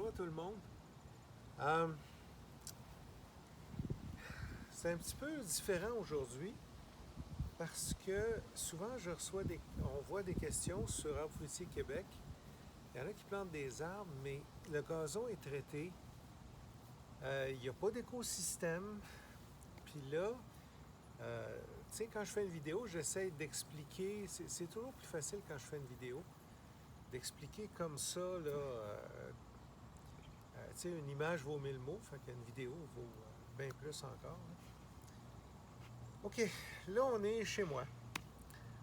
Bonjour à tout le monde. Euh, c'est un petit peu différent aujourd'hui parce que souvent on voit des questions sur Arbres Fruitiers Québec. Il y en a qui plantent des arbres, mais le gazon est traité. Il n'y a pas d'écosystème. Puis là, tu sais, quand je fais une vidéo, j'essaie d'expliquer. C'est toujours plus facile quand je fais une vidéo d'expliquer comme ça, là. Tu sais, une image vaut 1000 mots, fait qu'une vidéo vaut bien plus encore, là. OK, là, on est chez moi.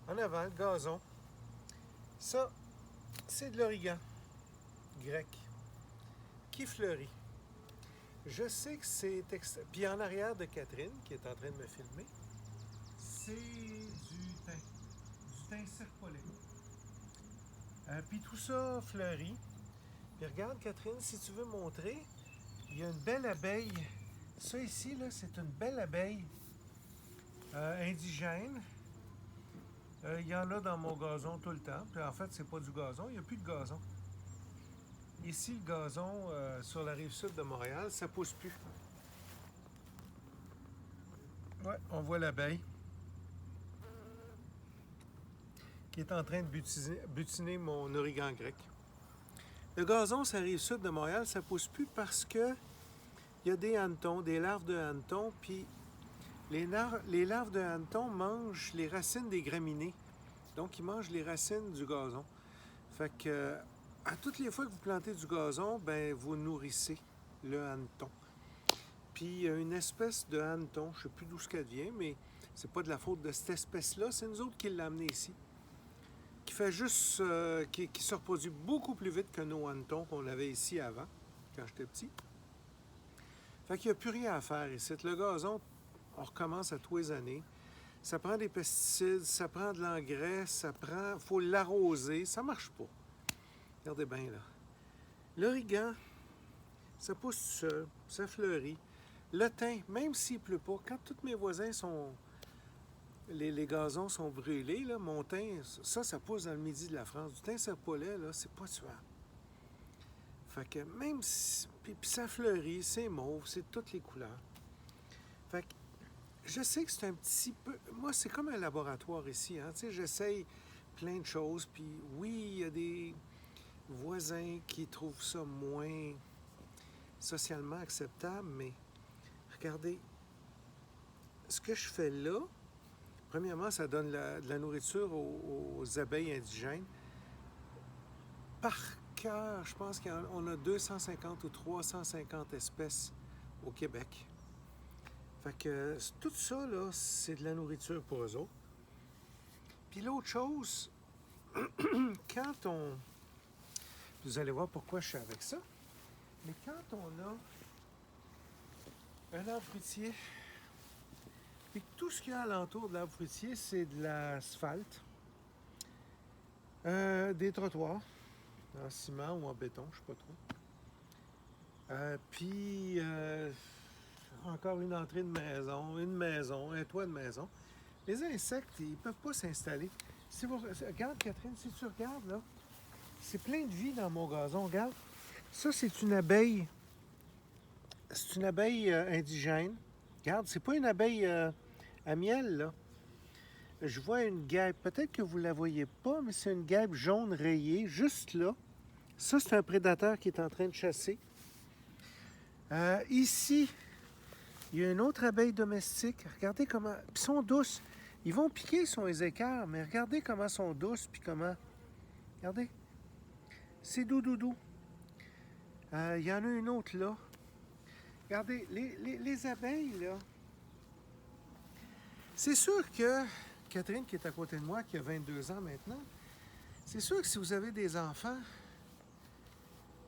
En avant, le gazon. Ça, c'est de l'origan grec qui fleurit. Je sais que c'est... Puis en arrière de Catherine, qui est en train de me filmer, c'est du thym serpolé. Puis tout ça fleurit. Puis regarde, Catherine, si tu veux montrer, il y a une belle abeille. Ça ici, là, c'est une belle abeille indigène. Il y en a dans mon gazon tout le temps. Puis en fait, c'est pas du gazon, il n'y a plus de gazon. Ici, le gazon sur la rive sud de Montréal, ça pousse plus. Ouais, on voit l'abeille qui est en train de butiner mon origan grec. Le gazon sur la rive sud de Montréal, ça pousse plus parce que il y a des hannetons, des larves de hannetons, puis les larves de hannetons mangent les racines des graminées. Donc, ils mangent les racines du gazon. Fait que, à toutes les fois que vous plantez du gazon, ben vous nourrissez le hanneton. Puis, il y a une espèce de hanneton, je ne sais plus d'où ce qu'elle vient, mais c'est pas de la faute de cette espèce-là, c'est nous autres qui l'avons amené ici. Qui fait juste, qui se reproduit beaucoup plus vite que nos hannetons qu'on avait ici avant, quand j'étais petit. Fait qu'il n'y a plus rien à faire ici. Le gazon, on recommence à tous les années. Ça prend des pesticides, ça prend de l'engrais, faut l'arroser, ça marche pas. Regardez bien là. L'origan, ça pousse tout seul, ça fleurit. Le thym, même s'il ne pleut pas, quand tous mes voisins sont... Les gazons sont brûlés, là, mon thym, ça pousse dans le midi de la France. Du thym serpolet, là, c'est pas tuable. Fait que même si... Puis ça fleurit, c'est mauve, c'est toutes les couleurs. Fait que je sais que c'est un petit peu... Moi, c'est comme un laboratoire ici, hein. Tu sais, j'essaye plein de choses, puis oui, il y a des voisins qui trouvent ça moins socialement acceptable, mais regardez, ce que je fais là, premièrement, ça donne de la nourriture aux abeilles indigènes. Par cœur, je pense qu'on a 250 ou 350 espèces au Québec. Fait que tout ça, là, c'est de la nourriture pour eux autres. Puis l'autre chose, quand on... Vous allez voir pourquoi je suis avec ça. Mais quand on a un arbre fruitier, et que tout ce qu'il y a alentour de l'arbre fruitier, c'est de l'asphalte, des trottoirs, en ciment ou en béton, je ne sais pas trop. Puis, encore une entrée de maison, une maison, un toit de maison. Les insectes, ils ne peuvent pas s'installer. Si vous... Regarde, Catherine, si tu regardes, là, c'est plein de vie dans mon gazon. Regarde, ça, c'est une abeille. C'est une abeille indigène. Regarde, c'est pas une abeille à miel, là. Je vois une guêpe. Peut-être que vous ne la voyez pas, mais c'est une guêpe jaune rayée, juste là. Ça, c'est un prédateur qui est en train de chasser. Ici, il y a une autre abeille domestique. Regardez comment... Puis ils sont douces. Ils vont piquer sur les équerres, mais regardez comment elles sont douces, puis comment... Regardez. C'est doux, doux, doux. Il y en a une autre là. Regardez, les abeilles, là. C'est sûr que Catherine, qui est à côté de moi, qui a 22 ans maintenant, c'est sûr que si vous avez des enfants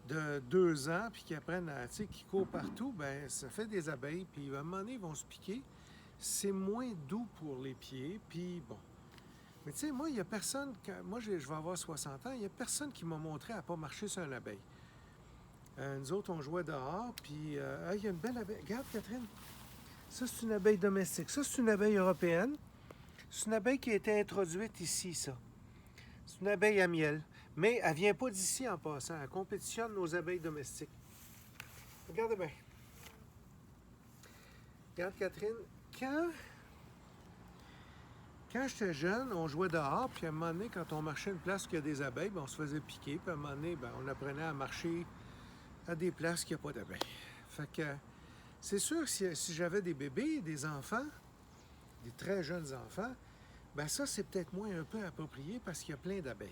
de 2 ans, puis qui apprennent à, tu sais, qui courent partout, ben ça fait des abeilles, puis à un moment donné, ils vont se piquer. C'est moins doux pour les pieds, puis bon. Mais tu sais, moi, il n'y a personne, moi je vais avoir 60 ans, il n'y a personne qui m'a montré à ne pas marcher sur une abeille. Nous autres, on jouait dehors, puis il y a une belle abeille. Regarde, Catherine, ça, c'est une abeille domestique. Ça, c'est une abeille européenne. C'est une abeille qui a été introduite ici, ça. C'est une abeille à miel. Mais elle ne vient pas d'ici en passant. Elle compétitionne nos abeilles domestiques. Regardez bien. Regarde, Catherine, quand j'étais jeune, on jouait dehors, puis à un moment donné, quand on marchait à une place où il y a des abeilles, ben, on se faisait piquer, puis à un moment donné, ben, on apprenait à marcher à des places où il n'y a pas d'abeilles. Fait que c'est sûr que si j'avais des bébés, des enfants, des très jeunes enfants, ben ça, c'est peut-être moins un peu approprié parce qu'il y a plein d'abeilles.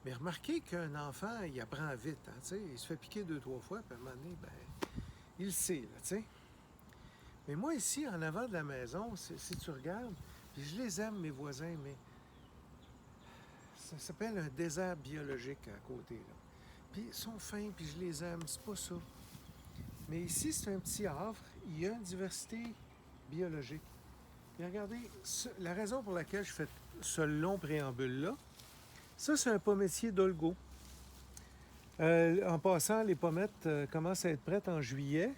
Mais remarquez qu'un enfant, il apprend vite. Hein, tu sais, il se fait piquer 2-3 fois, puis à un moment donné, ben, il le sait, là, tu sais. Mais moi, ici, en avant de la maison, si tu regardes, puis je les aime, mes voisins, mais ça s'appelle un désert biologique à côté, là. Puis ils sont fins, puis je les aime, c'est pas ça. Mais ici, c'est un petit havre, il y a une diversité biologique. Et regardez, la raison pour laquelle je fais ce long préambule-là, ça, c'est un pommier d'Olgo. En passant, les pommettes commencent à être prêtes en juillet.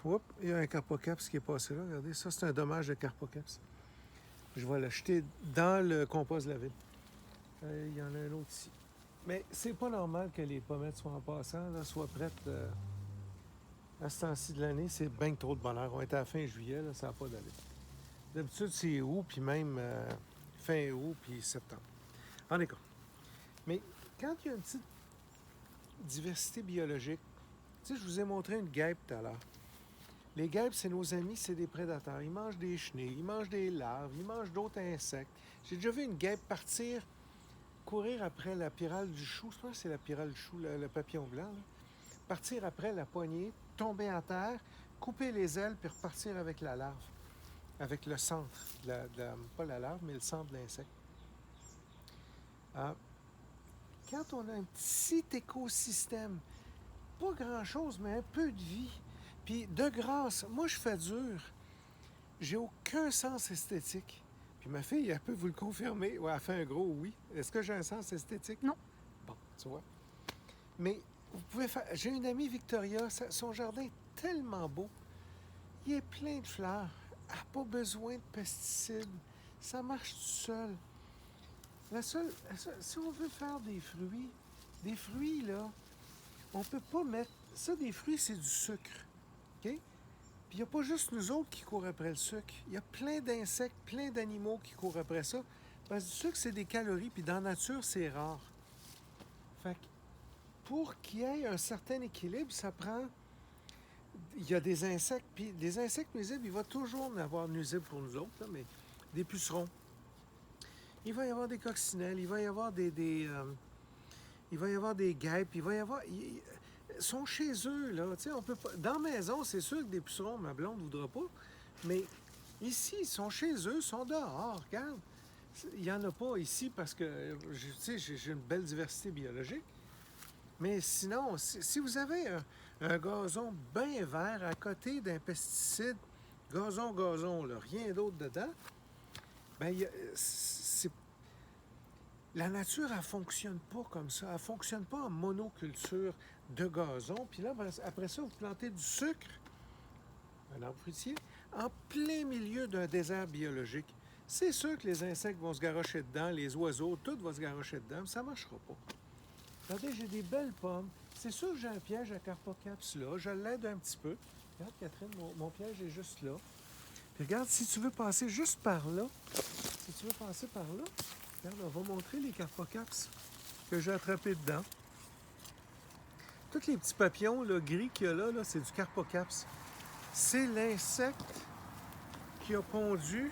Oups, il y a un carpocaps qui est passé là. Regardez, ça, c'est un dommage de carpocaps. Je vais l'acheter dans le compost de la ville. Il y en a un autre ici. Mais c'est pas normal que les pommettes soient en passant, là, soient prêtes à ce temps-ci de l'année. C'est bien trop de bonheur. On est à la fin juillet, là, ça n'a pas d'allure. D'habitude, c'est août, puis même fin août, puis septembre. En école. Mais quand il y a une petite diversité biologique, tu sais, je vous ai montré une guêpe tout à l'heure. Les guêpes, c'est nos amis, c'est des prédateurs. Ils mangent des chenilles, ils mangent des larves, ils mangent d'autres insectes. J'ai déjà vu une guêpe courir après la pyrale du chou. Je pense que c'est la pyrale du chou, le papillon blanc. Là. Partir après la poignée, tomber à terre, couper les ailes, puis repartir avec la larve. Avec le centre, pas la larve, mais le centre de l'insecte. Quand on a un petit écosystème, pas grand-chose, mais un peu de vie, puis de grâce, moi je fais dur, j'ai aucun sens esthétique. Puis ma fille, elle peut vous le confirmer. Ouais, elle fait un gros oui. Est-ce que j'ai un sens esthétique? Non. Bon, tu vois. Mais vous pouvez faire... J'ai une amie, Victoria, son jardin est tellement beau. Il est plein de fleurs. Elle n'a pas besoin de pesticides. Ça marche tout seul. Si on veut faire des fruits, là, on peut pas mettre... Ça, des fruits, c'est du sucre. OK? Puis il n'y a pas juste nous autres qui courent après le sucre. Il y a plein d'insectes, plein d'animaux qui courent après ça. Parce que le sucre, c'est des calories, puis dans la nature, c'est rare. Fait que pour qu'il y ait un certain équilibre, ça prend... Il y a des insectes, puis des insectes nuisibles, il va toujours en avoir nuisibles pour nous autres, là, mais des pucerons. Il va y avoir des coccinelles, il va y avoir il va y avoir des guêpes, il va y avoir... Ils sont chez eux, là. Tu sais, on peut pas... Dans la maison, c'est sûr que des pucerons, ma blonde ne voudra pas. Mais ici, ils sont chez eux, ils sont dehors. Regarde. Il n'y en a pas ici parce que, tu sais, j'ai une belle diversité biologique. Mais sinon, si vous avez un gazon bien vert à côté d'un pesticide, gazon, là, rien d'autre dedans, bien, la nature, elle ne fonctionne pas comme ça. Elle ne fonctionne pas en monoculture de gazon. Puis là, après ça, vous plantez du sucre, un arbre fruitier, en plein milieu d'un désert biologique. C'est sûr que les insectes vont se garrocher dedans, les oiseaux, tout va se garrocher dedans, mais ça ne marchera pas. Regardez, j'ai des belles pommes. C'est sûr que j'ai un piège à carpocaps là. Je l'aide un petit peu. Regarde, Catherine, mon piège est juste là. Puis regarde, si tu veux passer juste par là, regarde, on va montrer les carpocaps que j'ai attrapés dedans. Tous les petits papillons là, gris qu'il y a là, c'est du carpocaps. C'est l'insecte qui a pondu.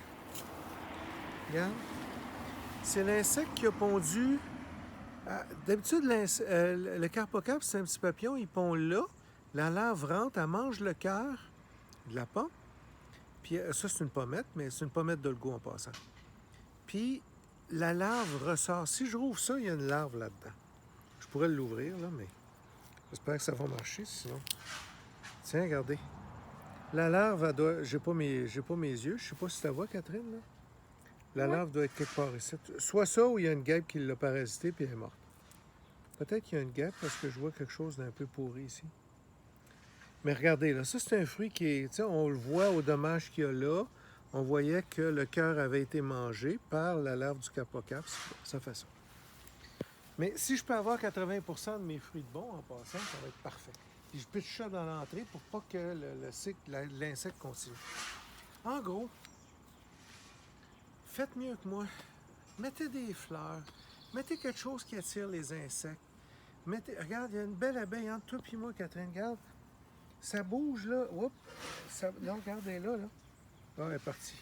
Regarde. C'est l'insecte qui a pondu. D'habitude, le carpocaps, c'est un petit papillon, il pond là. La larve rentre, elle mange le cœur de la pomme. Puis ça, c'est une pommette, mais c'est une pommette d'Olgo en passant. Puis la larve ressort. Si je rouvre ça, il y a une larve là-dedans. Je pourrais l'ouvrir, là, mais j'espère que ça va marcher, sinon. Tiens, regardez. La larve, elle doit... J'ai pas mes yeux. Je sais pas si tu la vois, Catherine, là. La larve doit être quelque part ici. Soit ça, ou il y a une guêpe qui l'a parasité, puis elle est morte. Peut-être qu'il y a une guêpe, parce que je vois quelque chose d'un peu pourri ici. Mais regardez, là, ça, c'est un fruit qui est... Tu sais, on le voit au dommage qu'il y a là. On voyait que le cœur avait été mangé par la larve du carpocaps. Ça fait ça. Mais si je peux avoir 80% de mes fruits de bon en passant, ça va être parfait. Puis je pitche ça dans l'entrée pour pas que le cycle, l'insecte continue. En gros, faites mieux que moi. Mettez des fleurs. Mettez quelque chose qui attire les insectes. Regarde, il y a une belle abeille entre toi et moi, Catherine. Regarde. Ça bouge là. Oups. Là, regarde, elle est là. Ah, elle est partie.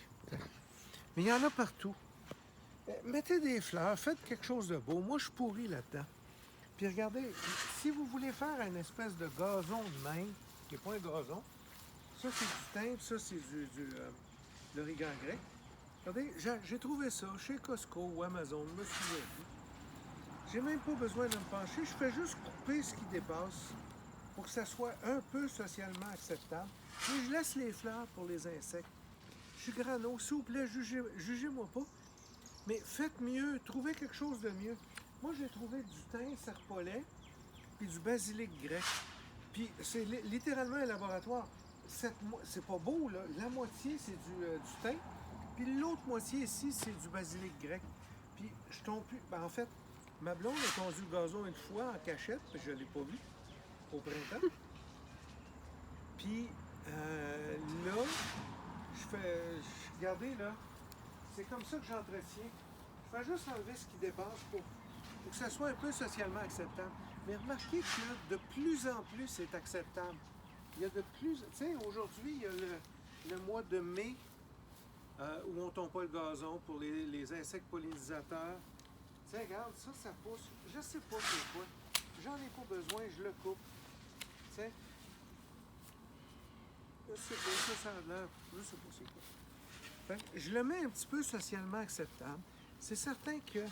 Mais il y en a partout. Mettez des fleurs. Faites quelque chose de beau. Moi, je suis pourri là-dedans. Puis regardez, si vous voulez faire une espèce de gazon de même, qui n'est pas un gazon, ça c'est du thym, ça c'est de l'origan grec. Regardez, j'ai trouvé ça chez Costco ou Amazon, je me souviens plus. J'ai même pas besoin de me pencher, je fais juste couper ce qui dépasse pour que ça soit un peu socialement acceptable. Et je laisse les fleurs pour les insectes. Je suis grano, s'il vous plaît, jugez-moi pas. Mais faites mieux, trouvez quelque chose de mieux. Moi, j'ai trouvé du thym serpolet puis du basilic grec. Puis c'est littéralement un laboratoire. C'est pas beau, là. La moitié, c'est du thym. Puis l'autre moitié ici, c'est du basilic grec. Puis je tombe plus. Ben, en fait, ma blonde a tondu le gazon une fois en cachette, puis je ne l'ai pas vu au printemps. Puis là, regardez là, c'est comme ça que j'entretiens. Je fais juste enlever ce qui dépasse pour que ça soit un peu socialement acceptable. Mais remarquez que de plus en plus, c'est acceptable. Il y a de plus... Tu sais, aujourd'hui, il y a le mois de mai où on ne tombe pas le gazon pour les insectes pollinisateurs. Tu sais, regarde, ça pousse. Je sais pas c'est quoi. J'en ai pas besoin, je le coupe. Tu sais, je sais pas, ça a l'air... Je sais pas c'est quoi. Fait que je le mets un petit peu socialement acceptable. C'est certain que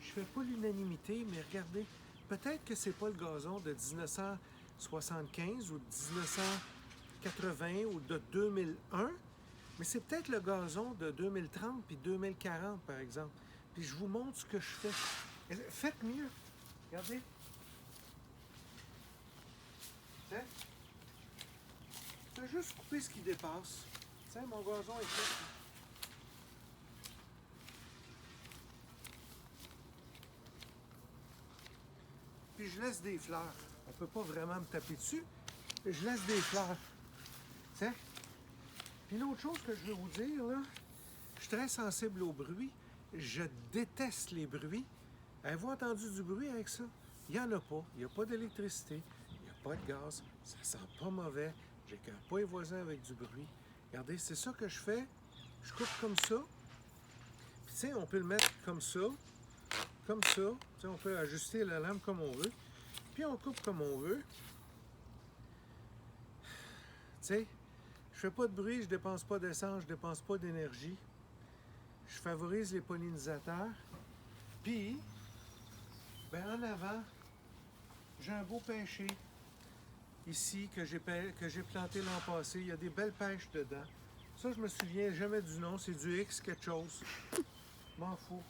je fais pas l'unanimité, mais regardez, peut-être que c'est pas le gazon de 1975 ou de 1980 ou de 2001, mais c'est peut-être le gazon de 2030 puis 2040, par exemple. Puis je vous montre ce que je fais. Faites mieux. Regardez. Tiens. Je vais juste couper ce qui dépasse. Tiens, mon gazon est fait. Puis je laisse des fleurs. On ne peut pas vraiment me taper dessus. Je laisse des fleurs. Tiens. Puis l'autre chose que je veux vous dire, là, je suis très sensible au bruit. Je déteste les bruits. Avez-vous entendu du bruit avec ça? Il n'y en a pas. Il n'y a pas d'électricité. Il n'y a pas de gaz. Ça sent pas mauvais. J'écœure pas les voisins avec du bruit. Regardez, c'est ça que je fais. Je coupe comme ça. Puis tu sais, on peut le mettre comme ça. Comme ça. Tu sais, on peut ajuster la lame comme on veut. Puis on coupe comme on veut. Tu sais, je fais pas de bruit, je dépense pas d'essence, je dépense pas d'énergie. Je favorise les pollinisateurs. Puis, ben en avant, j'ai un beau pêcher ici que j'ai planté l'an passé. Il y a des belles pêches dedans. Ça, je me souviens jamais du nom. C'est du X quelque chose. M'en fous.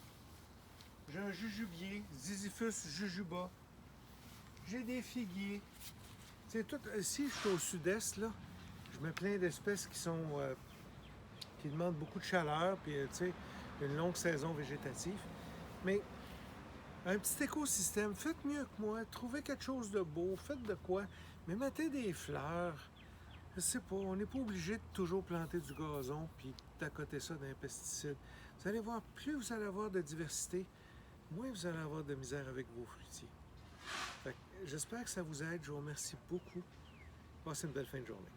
J'ai un jujubier, Ziziphus jujuba. J'ai des figuiers. C'est tout. Si je suis au sud-est, là, je mets plein d'espèces qui demandent beaucoup de chaleur, puis tu sais, une longue saison végétative. Mais un petit écosystème, faites mieux que moi, trouvez quelque chose de beau, faites de quoi, mais mettez des fleurs. Je sais pas, on n'est pas obligé de toujours planter du gazon puis d'accoter ça d'un pesticide. Vous allez voir, plus vous allez avoir de diversité, moins vous allez avoir de misère avec vos fruitiers. J'espère que ça vous aide, je vous remercie beaucoup. Passez une belle fin de journée.